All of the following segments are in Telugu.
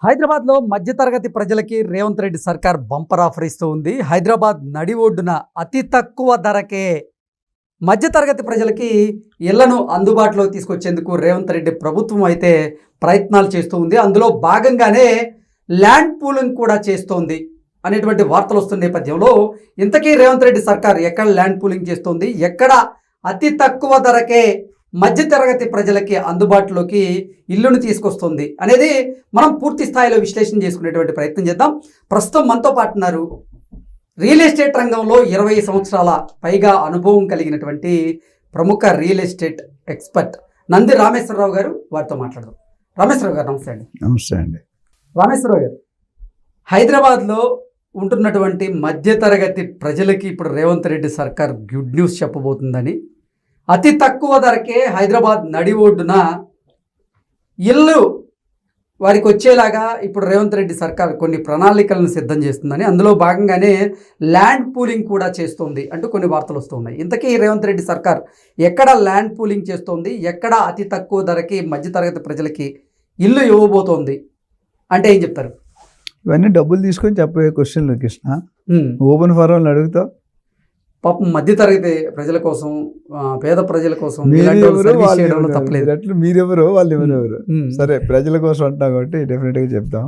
హైదరాబాద్లో మధ్యతరగతి ప్రజలకి రేవంత్ రెడ్డి సర్కార్ బంపర్ ఆఫర్ ఇస్తూ ఉంది. హైదరాబాద్ నడి ఒడ్డున అతి తక్కువ ధరకే మధ్యతరగతి ప్రజలకి ఇళ్లను అందుబాటులోకి తీసుకొచ్చేందుకు రేవంత్ రెడ్డి ప్రభుత్వం అయితే ప్రయత్నాలు చేస్తూ ఉంది. అందులో భాగంగానే ల్యాండ్ పూలింగ్ కూడా చేస్తోంది అనేటువంటి వార్తలు వస్తున్న నేపథ్యంలో ఇంతకీ రేవంత్ రెడ్డి సర్కార్ ఎక్కడ ల్యాండ్ పూలింగ్ చేస్తోంది, ఎక్కడ అతి తక్కువ ధరకే మధ్యతరగతి ప్రజలకి అందుబాటులోకి ఇల్లును తీసుకొస్తుంది అనేది మనం పూర్తి స్థాయిలో విశ్లేషణ చేసుకునేటువంటి ప్రయత్నం చేద్దాం. ప్రస్తుతం మనతో పాటు ఉన్నారు రియల్ ఎస్టేట్ రంగంలో 20 సంవత్సరాల పైగా అనుభవం కలిగినటువంటి ప్రముఖ real estate expert Nandi Rameshwar Rao గారు. వారితో మాట్లాడదాం. రామేశ్వరరావు గారు నమస్తే అండి. నమస్తే అండి. రామేశ్వరరావు గారు, హైదరాబాద్లో ఉంటున్నటువంటి మధ్యతరగతి ప్రజలకి ఇప్పుడు రేవంత్ రెడ్డి సర్కార్ గుడ్ న్యూస్ చెప్పబోతుందని, అతి తక్కువ ధరకే హైదరాబాద్ నడి ఒడ్డున ఇల్లు వారికి వచ్చేలాగా ఇప్పుడు రేవంత్ రెడ్డి సర్కార్ కొన్ని ప్రణాళికలను సిద్ధం చేస్తుందని, అందులో భాగంగానే ల్యాండ్ పూలింగ్ కూడా చేస్తోంది అంటూ కొన్ని వార్తలు వస్తున్నాయి. ఇంతకీ రేవంత్ రెడ్డి సర్కార్ ఎక్కడ ల్యాండ్ పూలింగ్ చేస్తోంది, ఎక్కడ అతి తక్కువ ధరకి మధ్యతరగతి ప్రజలకి ఇల్లు ఇవ్వబోతోంది అంటే ఏం చెప్తారు? ఇవన్నీ డబ్బులు తీసుకొని చెప్పే క్వశ్చన్లు కృష్ణ. ఓపెన్ ఫారం అడుగుతావు. పాపం మధ్యతరగతి ప్రజల కోసం, పేద ప్రజల కోసం తప్పలేదు. మీరెవరో వాళ్ళు ఎవరెవరు. సరే, ప్రజల కోసం అంటున్నాం కాబట్టి డెఫినెట్గా చెప్తాం.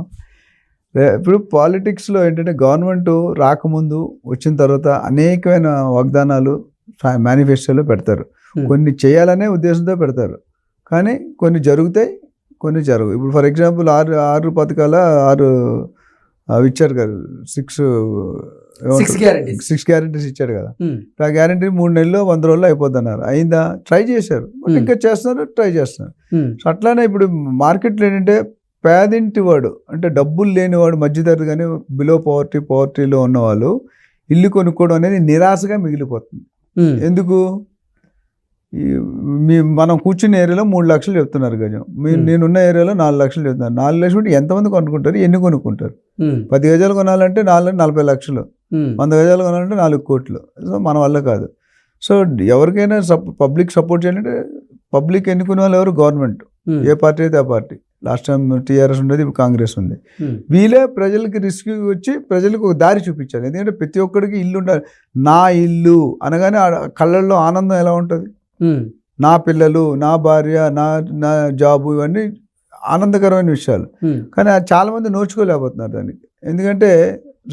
ఇప్పుడు పాలిటిక్స్లో ఏంటంటే గవర్నమెంట్ రాకముందు వచ్చిన తర్వాత అనేకమైన వాగ్దానాలు మేనిఫెస్టోలో పెడతారు. కొన్ని చేయాలనే ఉద్దేశంతో పెడతారు, కానీ కొన్ని జరుగుతాయి, కొన్ని జరగవు. ఇప్పుడు ఫర్ ఎగ్జాంపుల్ ఆరు పథకాల 6 ఇచ్చారు కదా, 6 గ్యారెంటీస్ ఇచ్చాడు కదా. ఆ గ్యారెంటీ 3 నెలల్లో 100 రోజుల్లో అయిపోతున్నారు. అయిందా? ట్రై చేశారు, ఇంకా చేస్తున్నారు, ట్రై చేస్తున్నారు. సో అట్లానే ఇప్పుడు మార్కెట్లో ఏంటంటే పేదింటి వాడు అంటే డబ్బులు లేనివాడు, మధ్యతరగతి కానీ బిలో పవర్టీలో ఉన్నవాళ్ళు ఇల్లు కొనుక్కోవడం అనేది నిరాశగా మిగిలిపోతుంది. ఎందుకు? మనం కూర్చున్న ఏరియాలో 3 లక్షలు చెప్తున్నారు గజం, నేనున్న ఏరియాలో 4 లక్షలు చెప్తున్నారు. 4 లక్షలు అంటే ఎంతమంది కొనుక్కుంటారు, ఎన్ని కొనుక్కుంటారు? 10 గజాలు కొనాలంటే 40 లక్షలు, 100 గజాలు కొనాలంటే 4 కోట్లు. సో మన వల్ల కాదు. సో ఎవరికైనా పబ్లిక్ సపోర్ట్ చేయాలంటే పబ్లిక్ ఎన్నుకునే వాళ్ళు ఎవరు? గవర్నమెంట్. ఏ పార్టీ అయితే ఆ పార్టీ. లాస్ట్ టైం టీఆర్ఎస్ ఉండేది, ఇప్పుడు కాంగ్రెస్ ఉంది. వీళ్ళే ప్రజలకి రిస్క్ వచ్చి ప్రజలకు ఒక దారి చూపించాలి. ఎందుకంటే ప్రతి ఒక్కడికి ఇల్లు ఉండాలి. నా ఇల్లు అనగానే కళ్ళల్లో ఆనందం ఎలా ఉంటుంది? నా పిల్లలు, నా భార్య, నా జాబు, ఇవన్నీ ఆనందకరమైన విషయాలు. కానీ చాలా మంది నోచుకోలేకపోతున్నారు దానికి. ఎందుకంటే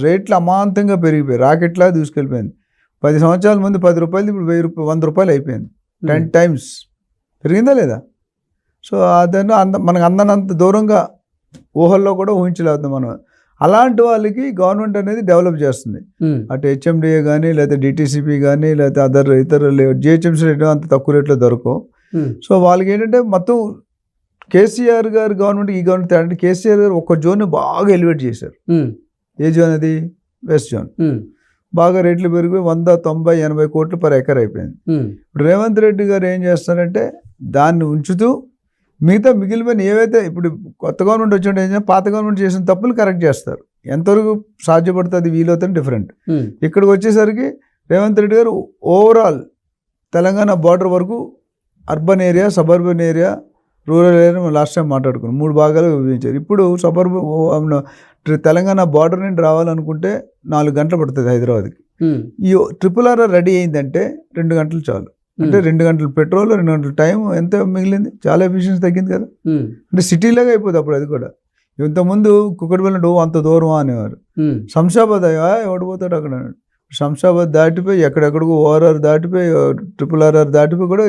రేట్లు అమాంతంగా పెరిగిపోయి రాకెట్లా దూసుకెళ్ళిపోయింది. 10 సంవత్సరాల ముందు 10 రూపాయలు, ఇప్పుడు 100 రూపాయలు అయిపోయింది. 10 times పెరిగిందా లేదా? సో అదನ್ನು మనకు అందనంత దూరంగా ఊహల్లో కూడా ఊహించలేకపోతుంది మనం. అలాంటి వాళ్ళకి గవర్నమెంట్ అనేది డెవలప్ చేస్తుంది. అటు హెచ్ఎండిఏ కానీ, లేకపోతే డిటీసీపీ కానీ, లేకపోతే ఇతర జిహెచ్ఎంసీ రేట్ అంత తక్కువ రేట్లో దొరకవు. సో వాళ్ళకి ఏంటంటే మొత్తం కేసీఆర్ గారు గవర్నమెంట్, ఈ గవర్నమెంట్ అంటే కేసీఆర్ గారు ఒక జోన్ బాగా ఎలివేట్ చేశారు. ఏ జోన్ అది? West zone. బాగా రేట్లు పెరిగి 100, 90, 80 కోట్లు పర్ ఎకర్ అయిపోయింది. ఇప్పుడు రేవంత్ రెడ్డి గారు ఏం చేస్తారంటే దాన్ని ఉంచుతూ మిగతా మిగిలిపోయిన ఏవైతే ఇప్పుడు కొత్త గవర్నమెంట్ వచ్చినట్టు ఏం పాత గవర్నమెంట్ చేసిన తప్పులు కరెక్ట్ చేస్తారు. ఎంతవరకు సాధ్యపడుతుంది వీలవుతుంది డిఫరెంట్. ఇక్కడికి వచ్చేసరికి రేవంత్ రెడ్డి గారు ఓవరాల్ తెలంగాణ బార్డర్ వరకు urban area, suburban area, rural area last time మాట్లాడుకున్నాం, 3 భాగాలు విభజించారు. ఇప్పుడు తెలంగాణ బార్డర్ నుండి రావాలనుకుంటే 4 గంటలు పడుతుంది హైదరాబాద్కి. ఈ RRR రెడీ అయిందంటే 2 గంటలు చాలు. అంటే 2 గంటలు పెట్రోల్, 2 గంటల టైం ఎంత మిగిలింది? చాలా ఎఫిషియన్సీ తగ్గింది కదా. అంటే సిటీలాగా అయిపోతుంది అప్పుడు. అది కూడా ఇంతకుముందు కుక్కటిపల్లి అంత దూరం అనేవారు. శంషాబాద్ ఎవడిపోతాడు అక్కడ. శంషాబాద్ దాటిపోయి ఎక్కడెక్కడికో ORR దాటిపోయి, RRR దాటిపోయి కూడా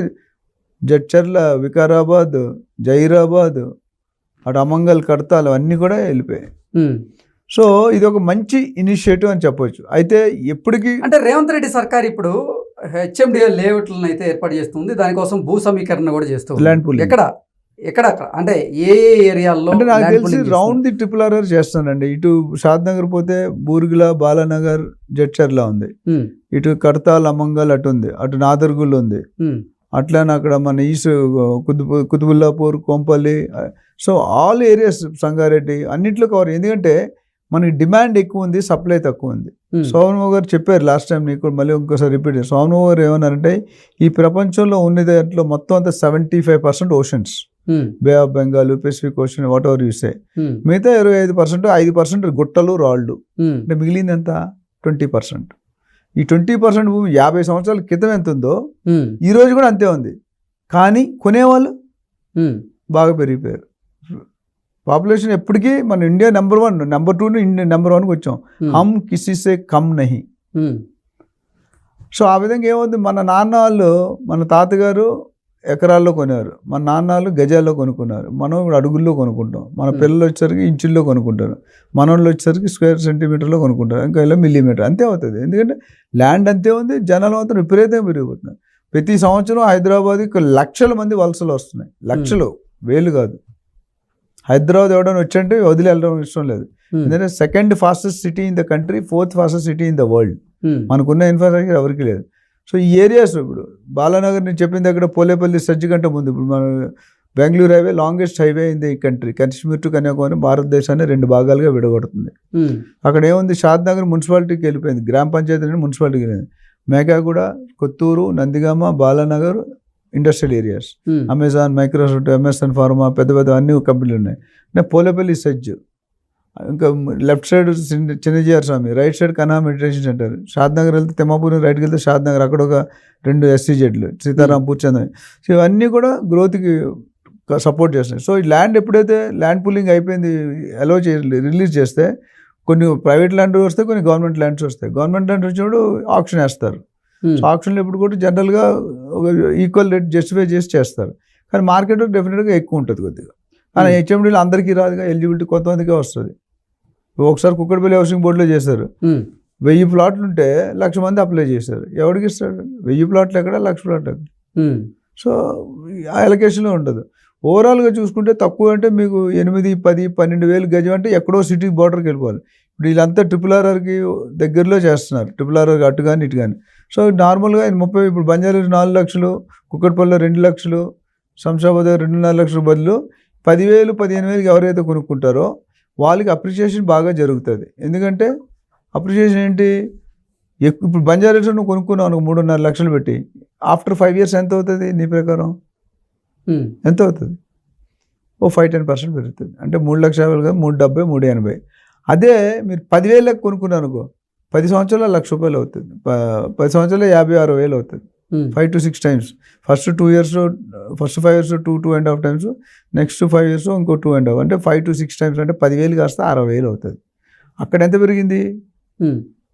జడ్చర్ల, వికారాబాద్, జైరాబాద్, అటు అమంగల్, కడతాలు అన్నీ కూడా వెళ్ళిపోయాయి. సో ఇది ఒక మంచి ఇనిషియేటివ్ అని చెప్పవచ్చు. అయితే ఎప్పటికీ అంటే రేవంత్ రెడ్డి సర్కార్ ఇప్పుడు హెచ్ఎండిఏ లేఅవుట్లను అయితే ఏర్పాటు చేస్తుంది, దానికోసం భూ సమీకరణ కూడా చేస్తుంది. ల్యాండ్ పూలింగ్ ఎక్కడ అంటే ఏ ఏరియాల్లో? అంటే నాకు తెలిసి రౌండ్ ది RRR చేస్తానండి. ఇటు షాద్నగర్ పోతే బూర్గుల, బాలానగర్, జడ్చర్ల ఉంది. ఇటు కడతాల్, అమంగల్ అటు ఉంది. అటు నాదర్గుల్ ఉంది. అట్లానే అక్కడ మన east Quthbullapur, Kompally. So all areas, Sangareddy అన్నింటిలో కవర్. ఎందుకంటే మనకి డిమాండ్ ఎక్కువ ఉంది, సప్లై తక్కువ ఉంది. సోమన్ గారు చెప్పారు లాస్ట్ టైం, నీకు మళ్ళీ ఇంకోసారి రిపీట్ చేయాలి. సోమన్ గారు ఏమన్నారంటే ఈ ప్రపంచంలో ఉన్న దాంట్లో మొత్తం అంతా 75% oceans. Bay of Bengal, Pacific ocean, whatever you say. మిగతా 25%, 5% గుట్టలు, రాళ్ళు. అంటే మిగిలింది ఎంత? 20%. ఈ 20% భూమి 50 సంవత్సరాల క్రితం ఎంత ఉందో ఈ రోజు కూడా అంతే ఉంది. కానీ కొనేవాళ్ళు బాగా పెరిగిపోయారు. పాపులేషన్ ఎప్పటికీ మన India number 1, number 2 India number 1కి వచ్చాం. హమ్ కిసి సే కమ్ నహి. సో ఆ విధంగా ఏమవుతుంది, మన నాన్న వాళ్ళు, మన తాతగారు ఎకరాల్లో కొనేవారు, మన నాన్న వాళ్ళు గజాల్లో కొనుక్కున్నారు, మనం ఇప్పుడు అడుగుల్లో కొనుక్కుంటాం. మన పిల్లలు వచ్చేసరికి ఇంచుల్లో కొనుక్కుంటారు, మనోళ్ళు వచ్చేసరికి స్క్వేర్ సెంటీమీటర్లో కొనుక్కుంటారు, ఇంకా ఇలా మిల్లీమీటర్ అంతే అవుతుంది. ఎందుకంటే ల్యాండ్ అంతే ఉంది, జనాలు మాత్రం విపరీతంగా పెరిగిపోతున్నారు. ప్రతి సంవత్సరం హైదరాబాద్కి లక్షల మంది వలసలు వస్తున్నాయి. లక్షలు, వేలు కాదు. హైదరాబాద్ ఎవడైనా వచ్చంటే వదిలి వెళ్ళడం ఇష్టం లేదు. ఎందుకంటే second fastest city in the country, 4th fastest city in the world. మనకున్న ఇన్ఫ్రాస్ట్రక్చర్ ఎవరికి లేదు. సో ఈ ఏరియాస్ ఇప్పుడు బాలానగర్ నేను చెప్పిన దగ్గర పోలేపల్లి సజ్జి కంటే ముందు ఇప్పుడు మన Bengaluru highway longest highway in the country. Kashmir to Kanyakumari భారతదేశాన్ని 2 భాగాలుగా విడగొడుతుంది. అక్కడ ఏముంది, షాద్ నగర్ మున్సిపాలిటీకి వెళ్ళిపోయింది, గ్రామ పంచాయతీ నుండి మున్సిపాలిటీకి వెళ్ళింది. Mekaguda, Kothur, Nandigama, Balanagar industrial areas. Amazon, Microsoft, MSN pharma, పెద్ద పెద్ద అన్ని కంపెనీలు ఉన్నాయి. అంటే పోలేపల్లి సజ్జు, ఇంకా left side Chinnajeeyar Swami, right side Kanha meditation center. Shadnagar వెళ్తే తిమ్మాపూర్, రైట్కి వెళ్తే షాద్ నగర్, అక్కడ ఒక 2 SCZలు, సీతారాంపూర్, చంద్రని. సో ఇవన్నీ కూడా గ్రోత్కి సపోర్ట్ చేస్తాయి. సో ఈ ల్యాండ్ ఎప్పుడైతే ల్యాండ్ పూలింగ్ అయిపోయింది, అలో రిలీజ్ చేస్తే కొన్ని ప్రైవేట్ ల్యాండ్ వస్తాయి, కొన్ని గవర్నమెంట్ ల్యాండ్స్ వస్తాయి. గవర్నమెంట్ ల్యాండ్ వచ్చినప్పుడు ఆప్షన్ వేస్తారు. సో ఆప్షన్లో ఎప్పుడు కూడా జనరల్గా ఒక ఈక్వల్ రేట్ జస్టిఫై చేస్తారు. కానీ మార్కెట్ డెఫినెట్గా ఎక్కువ ఉంటుంది కొద్దిగా. కానీ హెచ్ఎండీలో అందరికీ రాదుగా, ఎలిజిబిలిటీ కొంతమందికే వస్తుంది. ఒకసారి కుక్కడపల్లి హౌసింగ్ బోర్డులో చేశారు, 1000 ప్లాట్లు ఉంటే 1,00,000 మంది అప్లై చేశారు. ఎవరికి ఇస్తాడు? 1000 ప్లాట్లు ఎక్కడ, 1,00,000 ప్లాట్లు ఎక్కడ? సో ఆ ఎలకేషన్లో ఉండదు. ఓవరాల్గా చూసుకుంటే తక్కువ అంటే మీకు 8, 10, 12,000 గజం అంటే ఎక్కడో సిటీ బోర్డర్కి వెళ్ళిపోవాలి. ఇప్పుడు వీళ్ళంతా RRRకి దగ్గరలో చేస్తున్నారు, RRR అటు కానీ ఇటు కానీ. సో నార్మల్గా 30, ఇప్పుడు బంజారాహిల్స్ 4 లక్షలు, కుక్కట్పల్లిలో 2 లక్షలు, శంషాబాద్ 2.5 లక్షల బదులు 10,000, 15,000 ఎవరైతే కొనుక్కుంటారో వాళ్ళకి అప్రిషియేషన్ బాగా జరుగుతుంది. ఎందుకంటే అప్రిషియేషన్ ఏంటి, ఇప్పుడు బంజారాహిల్స్ నువ్వు కొనుక్కున్నావు 3.5 లక్షలు పెట్టి, ఆఫ్టర్ 5 years ఎంత అవుతుంది నీ ప్రకారం? ఎంత అవుతుంది? 5-10% పెరుగుతుంది. అంటే 3,50,000 కాదు, 370, 380. అదే మీరు 10,000 కొనుక్కున్నాను అనుకో, 10 సంవత్సరాలు ₹1,00,000 అవుతుంది, 10 సంవత్సరాలు 50-60,000 అవుతుంది. 5 to 6 times. First 2 years, first 5 years 2.5 times, next 5 years ఇంకో 2.5, అంటే 5 to 6 times. అంటే 10,000 కాస్త 60,000 అవుతుంది. అక్కడ ఎంత పెరిగింది?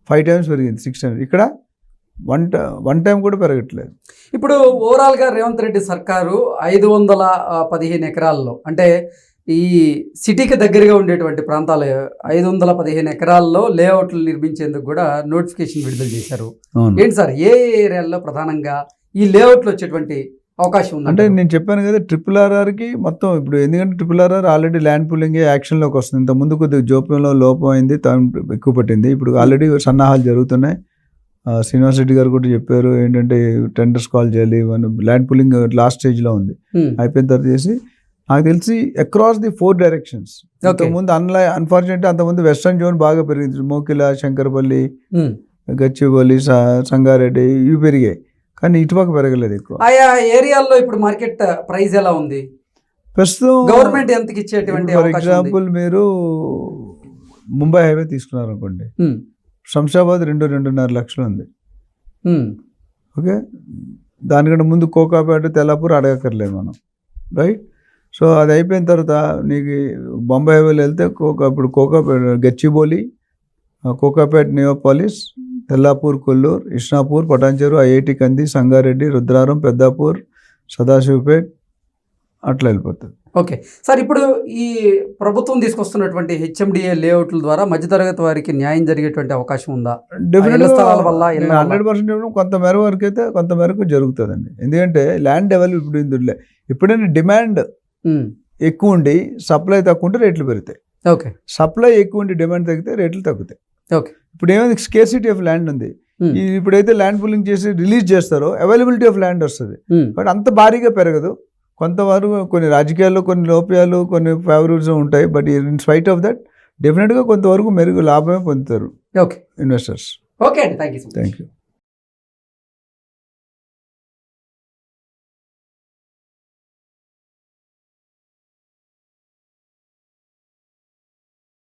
5 times పెరిగింది, 6 times. ఇక్కడ 1 time కూడా పెరగట్లేదు. ఇప్పుడు ఓవరాల్గా రేవంత్ రెడ్డి సర్కారు 515 ఎకరాల్లో, అంటే ఈ సిటీకి దగ్గరగా ఉండేటువంటి ప్రాంతాలు 515 ఎకరాల్లో లేఅవుట్లు నిర్మించేందుకు కూడా నోటిఫికేషన్ విడుదల చేశారు. ఏంటి సార్, ఏ ఏరియాల్లో ప్రధానంగా ఈ లేఅవుట్లు వచ్చేటువంటి అవకాశం ఉంది? అంటే నేను చెప్పాను కదా, RRRకి మొత్తం ఇప్పుడు, ఎందుకంటే RRR ఆల్రెడీ ల్యాండ్ పూలింగ్ యాక్షన్లోకి వస్తుంది. ఇంత ముందు కొద్దిగా జోప్యంలో లోపం అయింది, ఎక్కువ పట్టింది. ఇప్పుడు ఆల్రెడీ సన్నాహాలు జరుగుతున్నాయి. శ్రీనివాస్ రెడ్డి గారు కూడా చెప్పారు ఏంటంటే టెండర్స్ కాల్ చేయాలి, ల్యాండ్ పూలింగ్ లాస్ట్ స్టేజ్లో ఉంది. అయిపోయిన తర్వాత చేసి, నాకు తెలిసి అక్రాస్ ది 4 directions. అంతకుముందు అన్ఫార్చునేట్లీ అంతకుముందు వెస్టర్న్ జోన్ బాగా పెరిగింది, మోకిల, శంకరపల్లి, గచ్చిబౌలి, సంగారెడ్డి ఇవి పెరిగాయి. కానీ ఇటుపక్క పెరగలేదు ఎక్కువ. ఆయా ఏరియాల్లో ఇప్పుడు మార్కెట్ ప్రైస్ ఎలా ఉంది ప్రస్తుతం? గవర్నమెంట్ ఎంతకి ఇచ్చేటువంటి, ఫర్ ఎగ్జాంపుల్ మీరు ముంబై హైవే తీసుకున్నారు అనుకోండి, శంషాబాద్ 2.5 లక్షలు ఉంది. ఓకే, దానికంటే ముందు కోకాపేట, తెల్లాపూర్ అడగక్కర్లేదు మనం, రైట్? సో అది అయిపోయిన తర్వాత నీకు బొంబాయి హైవేలో వెళ్తే ఇప్పుడు కోకాపేట, గచ్చిబౌలి, కోకాపేట, నియోపాలిస్, తెల్లాపూర్, కొల్లూరు, ఇష్నాపూర్, పటాన్చెరు, IIT కంది, సంగారెడ్డి, రుద్రారం, పెద్దాపూర్, సదాశివపేట్, అట్లా వెళ్ళిపోతుంది. ఓకే సార్, ఇప్పుడు ఈ ప్రభుత్వం తీసుకొస్తున్నటువంటి HMDA లేఅవుట్ల ద్వారా మధ్యతరగతి వారికి న్యాయం జరిగేటువంటి అవకాశం ఉందా? డెఫినెట్గా 100% కొంత మేర వరకు అయితే కొంత మేరకు జరుగుతుందండి. ఎందుకంటే ల్యాండ్ డెవలప్ ఇప్పుడు ఎప్పుడైనా డిమాండ్ ఎక్కువ ఉండి సప్లై తక్కువ ఉంటే రేట్లు పెరుగుతాయి. ఓకే, సప్లై ఎక్కువ ఉండి డిమాండ్ తగ్గితే రేట్లు తగ్గుతాయి. ఓకే, ఇప్పుడు ఏమైంది, స్కేర్సిటీ ఆఫ్ ల్యాండ్ ఉంది. ఇప్పుడైతే ల్యాండ్ పూలింగ్ చేసి రిలీజ్ చేస్తారో అవైలబిలిటీ ఆఫ్ ల్యాండ్ వస్తుంది, బట్ అంత భారీగా పెరగదు. కొంతవరకు కొన్ని రాజకీయాల్లో కొన్ని లోపాలు, కొన్ని ఫేవరిజం ఉంటాయి, but in spite of that డెఫినెట్గా కొంతవరకు మెరుగు లాభమే పొందుతారు ఓకే ఇన్వెస్టర్స్. ఓకే అండి, థ్యాంక్ యూ.